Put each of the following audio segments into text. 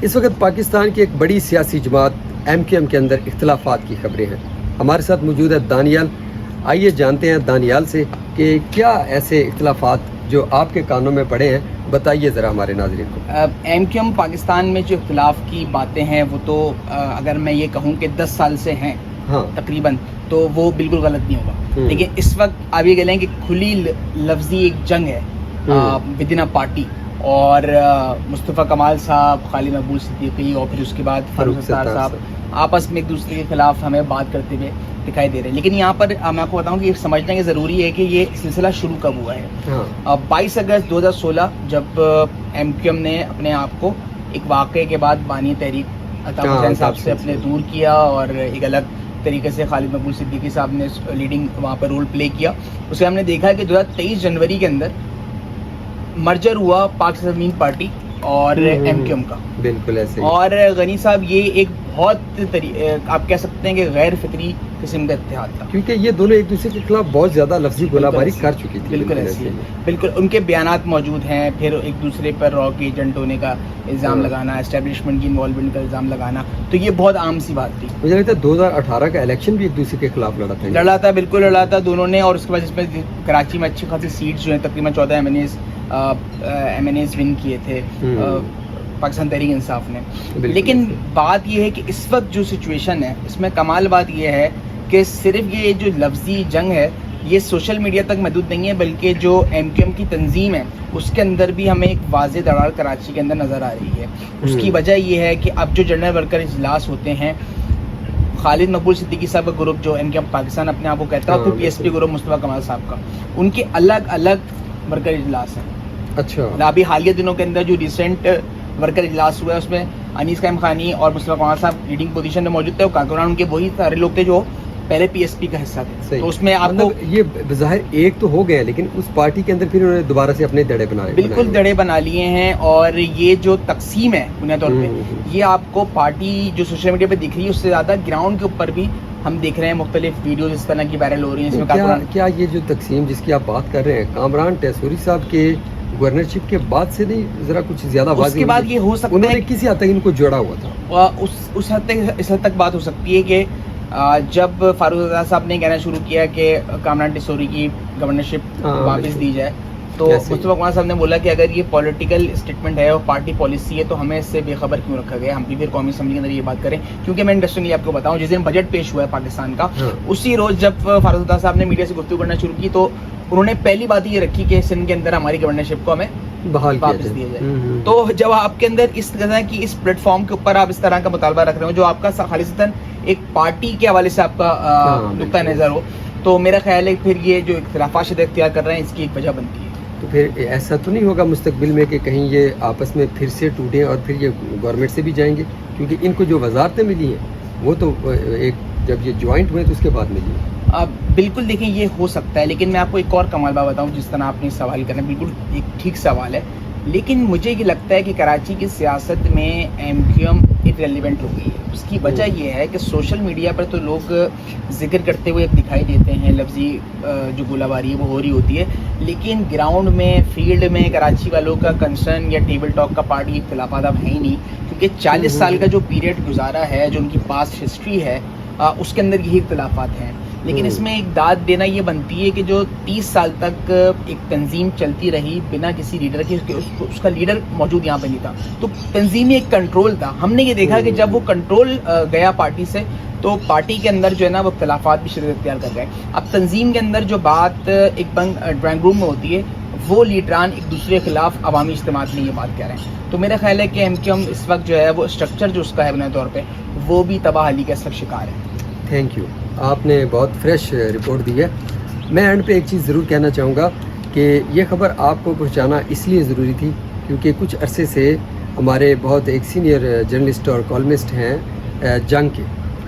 اس وقت پاکستان کی ایک بڑی سیاسی جماعت MQM کے اندر اختلافات کی خبریں ہیں. ہمارے ساتھ موجود ہے دانیال. آئیے جانتے ہیں دانیال سے کہ کیا ایسے اختلافات جو آپ کے کانوں میں پڑے ہیں، بتائیے ذرا ہمارے ناظرین کو. MQM پاکستان میں جو اختلاف کی باتیں ہیں وہ تو اگر میں یہ کہوں کہ 10 سال سے ہیں تقریباً، تو وہ بالکل غلط نہیں ہوگا. لیکن اس وقت آپ یہ کہہ لیں کہ کھلی لفظی ایک جنگ ہے ود ان اے پارٹی، اور مصطفیٰ کمال صاحب، خالد مقبول صدیقی اور پھر اس کے بعد فاروق ستار صاحب آپس میں ایک دوسرے کے خلاف ہمیں بات کرتے ہوئے دکھائی دے رہے ہیں. لیکن یہاں پر میں آپ کو بتاؤں کہ یہ سمجھنا کہ ضروری ہے کہ یہ سلسلہ شروع کب ہوا ہے. 22 اگست 2016 جب MQM نے اپنے آپ کو ایک واقعے کے بعد بانی تحریک عطا حسین صاحب سے اپنے دور کیا اور ایک الگ طریقے سے خالد مقبول صدیقی صاحب نے لیڈنگ وہاں پر رول پلے کیا. اس سے ہم نے دیکھا کہ 2023 جنوری کے اندر مرجر ہوا پاک زمین پارٹی اور MQM کا. بالکل ایسے. اور غنی صاحب یہ ایک بہت آپ کہہ سکتے ہیں کہ غیر فطری قسم کا اتحاد تھا، کیونکہ یہ دونوں ایک دوسرے کے خلاف بہت زیادہ لفظی گولہ باری کر چکی تھی. بالکل ایسے بالکل ان کے بیانات موجود ہیں. پھر ایک دوسرے پر را کے ایجنٹ ہونے کا الزام لگانا، اسٹیبلشمنٹ کی انوالومنٹ کا الزام لگانا، تو یہ بہت عام سی بات تھی. مجھے لگتا ہے 2018 کا الیکشن بھی ایک دوسرے کے خلاف لڑا تھا. بالکل لڑا تھا دونوں نے. اور اس کے بعد اس میں کراچی میں اچھی خاصی سیٹس جو ہیں تقریباً 14 MNAs ون کیے تھے پاکستان تحریک انصاف نے. لیکن بات یہ ہے کہ اس وقت جو سچویشن ہے اس میں کمال بات یہ ہے کہ صرف یہ جو لفظی جنگ ہے یہ سوشل میڈیا تک محدود نہیں ہے، بلکہ جو MQM کی تنظیم ہے اس کے اندر بھی ہمیں ایک واضح دراڑ کراچی کے اندر نظر آ رہی ہے. اس کی وجہ یہ ہے کہ اب جو جنرل ورکر اجلاس ہوتے ہیں، خالد مقبول صدیقی صاحب کا گروپ جو MQM پاکستان اپنے آپ کو کہتا ہے، اور پھر PSP گروپ مصطفیٰ کمال صاحب کا، ان کے الگ الگ ورکر اجلاس ہیں. اچھا. ابھی حالیہ دنوں کے اندر جو ریسنٹ ورکر اجلاس ہوا ہے اس میں انیس قائم خانی اور مصطفیٰ کمال صاحب لیڈنگ پوزیشن میں موجود تھے. کارکنان ان کے وہی سارے لوگ تھے جو پہلے PSP کا حصہ تھے. تو اس میں آپ کو یہ بظاہر ایک تو ہو گئے، لیکن اس پارٹی کے اندر پھر انہوں نے دوبارہ سے اپنے دڑے بنائے. بالکل دڑے بنا لیے ہیں. اور یہ جو تقسیم ہے بنیادی طور پہ یہ آپ کو پارٹی جو سوشل میڈیا پہ دکھ رہی ہے اس سے زیادہ گراؤنڈ کے اوپر بھی ہم دیکھ رہے ہیں مختلف ویڈیوز اس طرح کی وائرل ہو رہی ہیں. اس میں کیا یہ جو تقسیم جس کی آپ بات کر رہے ہیں کامران ٹیسوری صاحب کے گورنرشپ کے بعد سے نہیں، ذرا کچھ زیادہ واضح؟ اس کے بعد یہ ہو سکتا ہے انہوں نے کسی حد تک ان کو جوڑا ہوا تھا. اس حد تک بات ہو سکتی ہے کہ جب فاروق صاحب نے کہنا شروع کیا کہ کامران ٹیسوری کی گورنرشپ واپس دی جائے، تو مصطفیٰ کمال صاحب نے بولا کہ اگر یہ پولیٹیکل اسٹیٹمنٹ ہے اور پارٹی پالیسی ہے تو ہمیں اس سے بے خبر کیوں رکھا گیا. ہم بھی پھر قومی اسمبلی کے اندر یہ بات کریں. کیونکہ میں انٹرسٹنگلی آپ کو بتاؤں، جس دن بجٹ پیش ہوا ہے پاکستان کا، اسی روز جب فاروق صاحب نے میڈیا سے گفتگو کرنا شروع کی تو انہوں نے پہلی بات یہ رکھی کہ سندھ کے اندر ہماری گورنرشپ کو ہمیں بحال واپس دیا جائے. تو جب آپ کے اندر اس طرح کی اس پلیٹ فارم کے اوپر آپ اس طرح کا مطالبہ رکھ رہے ہو جو آپ کا خالصتاً ایک پارٹی کے حوالے سے آپ کا نقطہ نظر ہو، تو میرا خیال ہے پھر یہ جو اختلافات شدہ اختیار کر رہے ہیں اس کی ایک وجہ بنتی ہے. تو پھر ایسا تو نہیں ہوگا مستقبل میں کہ کہیں یہ آپس میں پھر سے ٹوٹیں اور پھر یہ گورنمنٹ سے بھی جائیں گے؟ کیونکہ ان کو جو وزارتیں ملی ہیں وہ تو ایک جب یہ جوائنٹ ہوئے تو اس کے بعد ملی ہیں. بالکل دیکھیں یہ ہو سکتا ہے. لیکن میں آپ کو ایک اور کمال بات بتاؤں، جس طرح آپ نے سوال کرنا بالکل ایک ٹھیک سوال ہے. لیکن مجھے یہ لگتا ہے کہ کراچی کی سیاست میں MQM ریلیونٹ ہو گئی ہے. اس کی وجہ یہ ہے کہ سوشل میڈیا پر تو لوگ ذکر کرتے ہوئے دکھائی دیتے ہیں، لفظی جو گولہ باری ہے وہ ہو رہی ہوتی ہے، لیکن گراؤنڈ میں فیلڈ میں کراچی والوں کا کنسرن یا ٹیبل ٹاک کا پارٹی اختلافات اب ہے ہی نہیں. کیونکہ 40 سال کا جو پیریڈ گزارا ہے، جو ان کی پاسٹ ہسٹری ہے، اس کے اندر یہی اختلافات ہیں. لیکن اس میں ایک داد دینا یہ بنتی ہے کہ جو 30 سال تک ایک تنظیم چلتی رہی بنا کسی لیڈر کے، اس کا لیڈر موجود یہاں پہ نہیں تھا، تو تنظیمی ایک کنٹرول تھا. ہم نے یہ دیکھا کہ جب وہ کنٹرول گیا پارٹی سے تو پارٹی کے اندر جو ہے نا وہ اختلافات بھی شدت اختیار کر گئے. اب تنظیم کے اندر جو بات ایک ڈرائنگ روم میں ہوتی ہے وہ لیڈران ایک دوسرے کے خلاف عوامی اجتماعات میں یہ بات کہہ رہے ہیں. تو میرا خیال ہے کہ MQM اس وقت جو ہے وہ اسٹرکچر جو اس کا ہے بنیادی طور پہ وہ بھی تباہی کا اس وقت شکار ہے. تھینک یو، آپ نے بہت فریش رپورٹ دی ہے. میں اینڈ پہ ایک چیز ضرور کہنا چاہوں گا کہ یہ خبر آپ کو پہنچانا اس لیے ضروری تھی کیونکہ کچھ عرصے سے ہمارے بہت ایک سینئر جرنلسٹ اور کالمسٹ ہیں جنگ کے،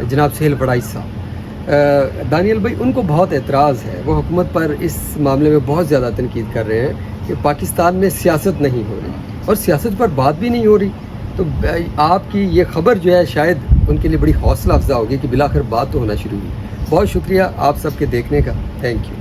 جناب سہیل وڑائی صاحب، دانیال بھائی، ان کو بہت اعتراض ہے. وہ حکومت پر اس معاملے میں بہت زیادہ تنقید کر رہے ہیں کہ پاکستان میں سیاست نہیں ہو رہی اور سیاست پر بات بھی نہیں ہو رہی. تو آپ کی یہ خبر جو ہے شاید ان کے لیے بڑی حوصلہ افزا ہوگی کہ بالآخر بات تو ہونا شروع ہوئی. بہت شکریہ آپ سب کے دیکھنے کا. Thank you.